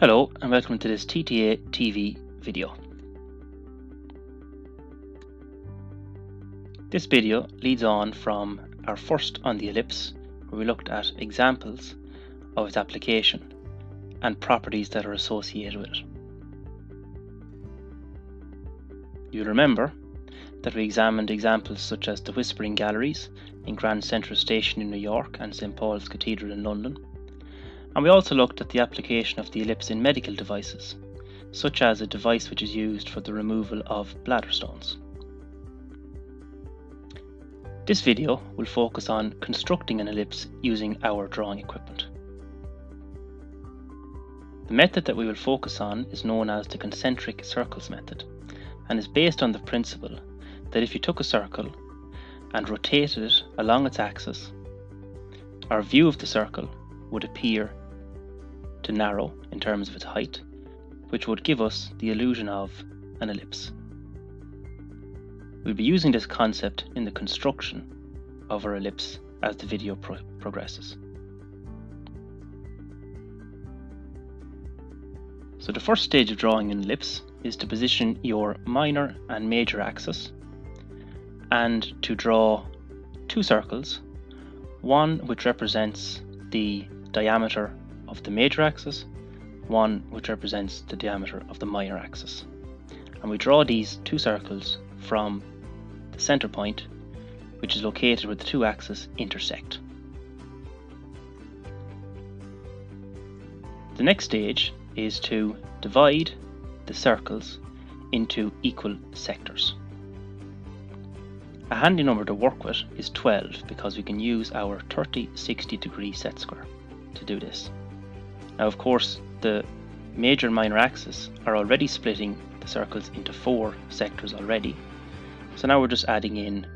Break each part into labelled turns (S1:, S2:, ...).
S1: Hello and welcome to this TTA TV video. This video leads on from our first on the ellipse, where we looked at examples of its application and properties that are associated with it. You'll remember that we examined examples such as the Whispering Galleries in Grand Central Station in New York and St. Paul's Cathedral in London. And we also looked at the application of the ellipse in medical devices, such as a device which is used for the removal of bladder stones. This video will focus on constructing an ellipse using our drawing equipment. The method that we will focus on is known as the concentric circles method, and is based on the principle that if you took a circle and rotated it along its axis, our view of the circle would appear to narrow in terms of its height, which would give us the illusion of an ellipse. We'll be using this concept in the construction of our ellipse as the video progresses. So the first stage of drawing an ellipse is to position your minor and major axis and to draw two circles, one which represents the diameter of the major axis, one which represents the diameter of the minor axis. And we draw these two circles from the center point, which is located where the two axes intersect. The next stage is to divide the circles into equal sectors. A handy number to work with is 12 because we can use our 30-60 degree set square to do this. Now, of course, the major and minor axes are already splitting the circles into 4 sectors already. So now we're just adding in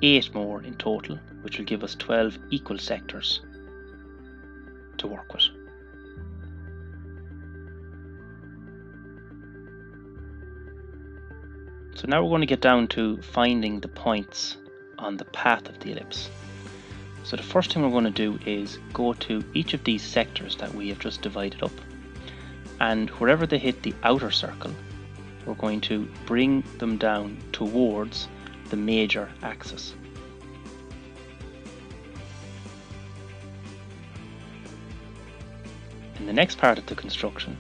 S1: 8 more in total, which will give us 12 equal sectors to work with. So now we're going to get down to finding the points on the path of the ellipse. So the first thing we're going to do is go to each of these sectors that we have just divided up, and wherever they hit the outer circle, we're going to bring them down towards the major axis. In the next part of the construction,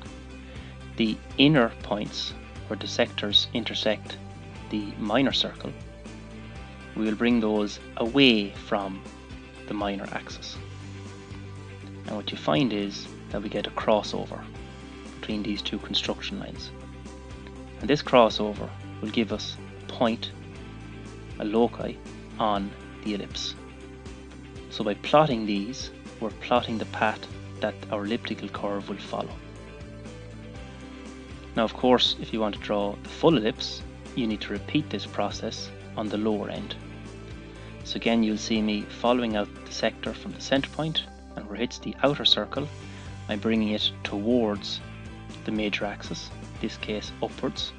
S1: the inner points where the sectors intersect the minor circle, we will bring those away from the minor axis. And what you find is that we get a crossover between these two construction lines. And this crossover will give us a point, a loci, on the ellipse. So by plotting these, we're plotting the path that our elliptical curve will follow. Now, of course, if you want to draw the full ellipse, you need to repeat this process on the lower end. So again, you'll see me following out the sector from the center point, and where it hits the outer circle, I'm bringing it towards the major axis, in this case upwards.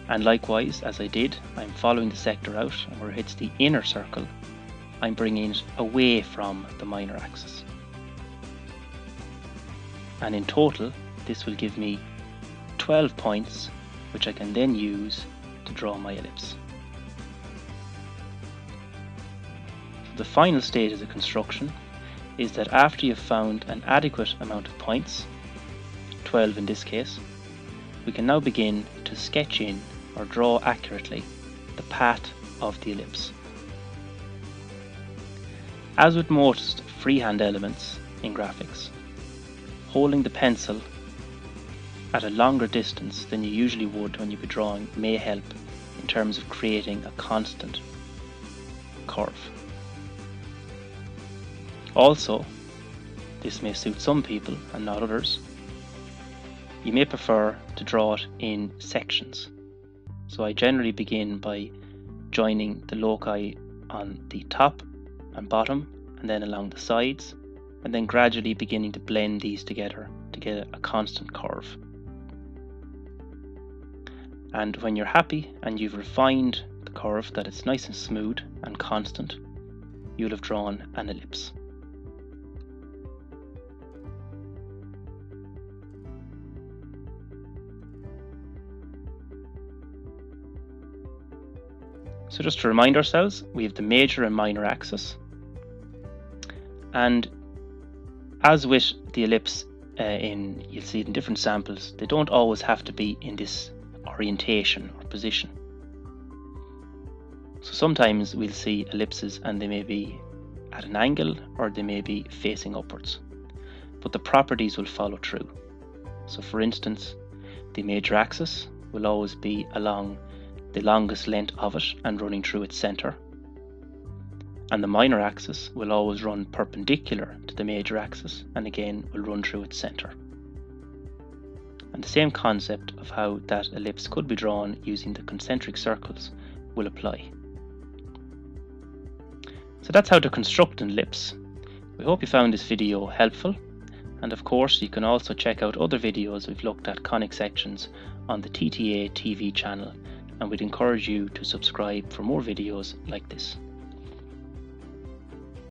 S1: And likewise, as I did, I'm following the sector out, and where it hits the inner circle, I'm bringing it away from the minor axis. And in total, this will give me 12 points, which I can then use to draw my ellipse. The final stage of the construction is that after you've found an adequate amount of points, 12 in this case, we can now begin to sketch in or draw accurately the path of the ellipse. As with most freehand elements in graphics, holding the pencil at a longer distance than you usually would when you'd be drawing may help in terms of creating a constant curve. Also, this may suit some people and not others. You may prefer to draw it in sections. So I generally begin by joining the loci on the top and bottom, and then along the sides, and then gradually beginning to blend these together to get a constant curve. And when you're happy and you've refined the curve that it's nice and smooth and constant, you'll have drawn an ellipse. So just to remind ourselves, we have the major and minor axis, and as with the ellipse, you'll see it in different samples, they don't always have to be in this orientation or position. So sometimes we'll see ellipses and they may be at an angle or they may be facing upwards, but the properties will follow through. So for instance, the major axis will always be along the longest length of it and running through its center, and the minor axis will always run perpendicular to the major axis and again will run through its center. And the same concept of how that ellipse could be drawn using the concentric circles will apply. So that's how to construct an ellipse. We hope you found this video helpful, and of course you can also check out other videos we've looked at conic sections on the TTA TV channel, and we'd encourage you to subscribe for more videos like this.